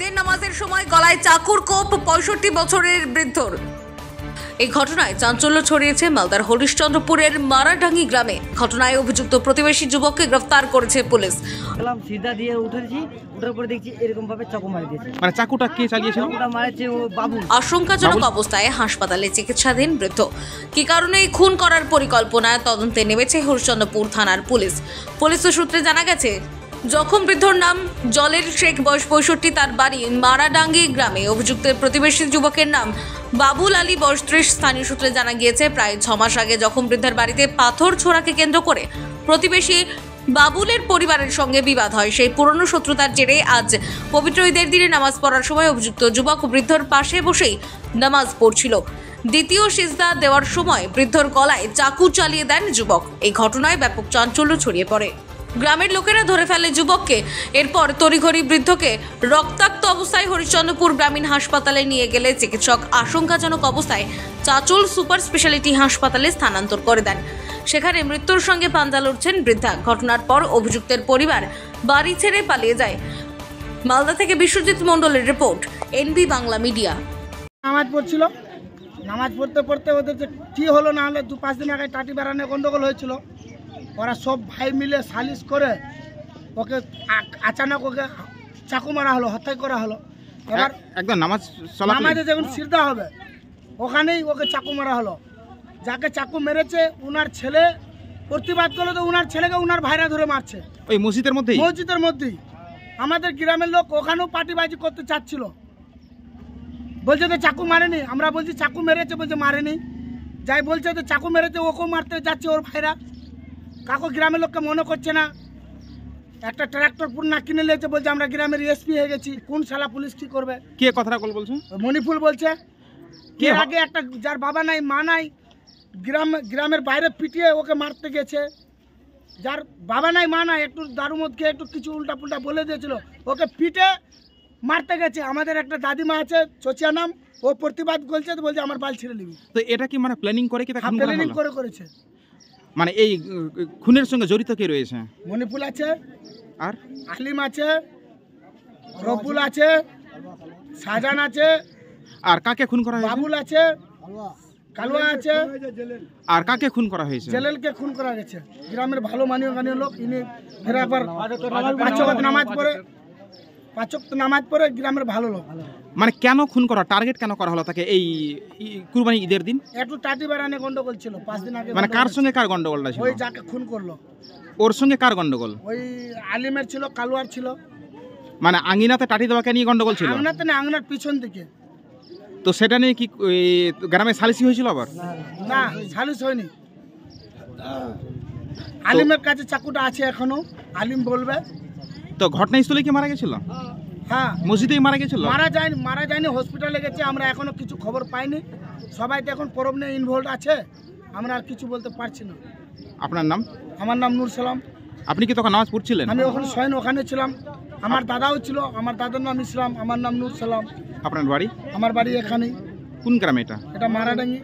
ঈদের নামাজের সময় গলায় চাকুর কোপ ৬৫ বছরের বৃদ্ধর। এই ঘটনায় চাঞ্চল্য ছড়িয়েছে মালদার হরিশ্চন্দ্রপুরের মারাডাঙ্গি গ্রামে। ঘটনায় অভিযুক্ত প্রতিবেশী যুবককে গ্রেফতার করেছে পুলিশ। সিধা দিয়ে উঠেছি, উঠার পরে দেখছি এরকম ভাবে চাকু মারি দিয়েছে। মানে চাকুটা কে চালিয়েছিল? চাকুটা মারেছে ও বাবু। আশঙ্কাজনক অবস্থায় হাসপাতালে চিকিৎসাধীন বৃদ্ধ। কি কারণে এই খুন করার পরিকল্পনায় তদন্তে নেমেছে হরিশ্চন্দ্রপুর থানার পুলিশ। পুলিশ সূত্রে জানা গেছে, জখম বৃদ্ধর নাম জলের শেখ, বয়স ৬৫, তার বাড়ি মারাডাঙ্গি গ্রামে। অভিযুক্তের প্রতিবেশী যুবকের নাম বাবুল আলী, বয়স ৩০। স্থানীয় সূত্রে জানা গিয়েছে, প্রায় ৬ মাস আগে জখম বৃদ্ধের বাড়িতে পাথর ছোড়াকে কেন্দ্র করে প্রতিবেশী বাবুলের পরিবারের সঙ্গে বিবাদ হয়। সেই পুরনো শত্রুতার জেরে আজ পবিত্র ঈদের দিনে নামাজ পড়ার সময় অভিযুক্ত যুবক বৃদ্ধর পাশে বসেই নামাজ পড়ছিল। দ্বিতীয় সিজদা দেওয়ার সময় বৃদ্ধর গলায় চাকু চালিয়ে দেন যুবক। এই ঘটনায় ব্যাপক চাঞ্চল্য ছড়িয়ে পড়ে। গ্রামের লোকেরা ধরে ফেলে যুবককে। এরপর তড়িঘড়ি বৃদ্ধকে রক্তাক্ত অবস্থায় হরিশ্চন্দ্রপুর গ্রামীণ হাসপাতালে নিয়ে গেলে চিকিৎসক আশঙ্কাজনক অবস্থায় চাচল সুপার স্পেশালিটি হাসপাতালে স্থানান্তর করে দেন। সেখানে মৃত্যুর সঙ্গে পাঞ্জা লড়ছেন বৃদ্ধা। ঘটনার পর অভিযুক্তের পরিবার বাড়ি ছেড়ে পালিয়ে যায়। মালদা থেকে বিশ্বজিৎ মণ্ডলের রিপোর্ট, এনবি বাংলা মিডিয়া। নামাজ পড়ছিল, নামাজ পড়তে পড়তে ওদের যে কী হলো না হলে 2-5 দিন আগে টাটি বেড়ানো গন্ডগোল হয়েছিল। ওরা সব ভাই মিলে সালিশ করে ওকে আচানক ওকে চাকু মারা হলো, হত্যা করা হলো। এবার একদম নামাজে যখন সিজদা হবে ওখানেই ওকে চাকু মারা হলো। যাকে চাকু মেরেছে উনার ছেলে প্রতিবাদ করলো, তো উনার ছেলেকে উনার ভাইরা ধরে মারছে ওই মসজিদের মধ্যেই। আমাদের গ্রামের লোক ওখানেও পার্টিবাজি করতে চাচ্ছিল, বলছে তো চাকু মারেনি। আমরা বলছি চাকু মেরেছে, বলছে মারেনি। যাই বলছে তো চাকু মেরেছে, ওকেও মারতে যাচ্ছে ওর ভাইরা। কাকু গ্রামের লোককে মনে করছে না। একটা ট্রাক্টর না কিনে নিয়েছে, বলছে আমরা গ্রামের এসপি হয়ে গেছি। কোন শালা পুলিশ কি করবে? কে কথাটা বলছে? মণিপুর বলছে। কে আগে একটা যার বাবা নাই মা নাই গ্রামের বাইরে পিটিয়ে ওকে মারতে গেছে। যার বাবা নাই মা নাই, একটু দারু মদ খেয়ে একটু কিছু উল্টা পুল্টা বলে দিয়েছিল, ওকে পিটে মারতে গেছে। আমাদের একটা দাদিমা আছে, চচিয়া নাম, ও প্রতিবাদ করছে, তো বলছে আমার বাল ছিঁড়ে নিবি। তো এটা কি মানে প্ল্যানিং করে কি? প্ল্যানিং করে করেছে। মানে এই খুনের সঙ্গে জড়িত কে রয়েছে? মণিপুর আছে, আর আলিম আছে, রবুল আছে, শাহজাহান আছে। আর কাকে খুন করা হয়েছে? বাবুল আছে, কালুয়া আছে। আর কাকে খুন করা হয়েছে? জেলেলকে খুন করা গেছে। গ্রামের ভালো মানীয় লোক, ইনি ফের একবার 5 ওয়াক্ত নামাজ পড়ে গ্রামের ভালো লোক। মানে কেন খুন করা, টার্গেট কেন করা হলো তাকে এই কুরবানি ঈদের দিন? একটু টাটি বেড়ানে গন্ডগোল ছিল 5 দিন আগে। মানে কার সঙ্গে কার গন্ডগোলটা ছিল? ওই যাকে খুন করলো ওর সঙ্গে কার গন্ডগোল? ওই আলিমের ছিল, কালুয়ার ছিল। মানে আঙ্গিনাতে টাটি দেওয়াকে নিয়ে গন্ডগোল ছিল? আঙ্গনাতে না, আঙ্গনার পিছন দিকে। তো সেটা নিয়ে কি গ্রামে সালিসি হয়েছিল? আবার না, সালিস হয়নি। আলিমের কাছে চাকুটা আছে এখনো, আলিম বলবে। তো ঘটনাস্থলে কি মারা গেছিল? হ্যাঁ, মসজিদেই মারা গেছিল। মারা যায়নি, হসপিটালে গেছে। আমরা এখনো কিছু খবর পাইনি। সবাই তো এখন পরব নিয়ে ইনভলভ আছে, আমরা আর কিছু বলতে পারছি না। আপনার নাম? আমার নাম নূর সালাম। আপনি কি তখন নামাজ পড়ছিলেন? আমি ওখানে ছিলাম। আমার দাদাও ছিল, আমার দাদার নাম ইসলাম, আমার নাম নূর সালাম। আপনার বাড়ি? আমার বাড়ি এখানেই। কোন গ্রামে এটা? এটা মারাডাঙ্গি।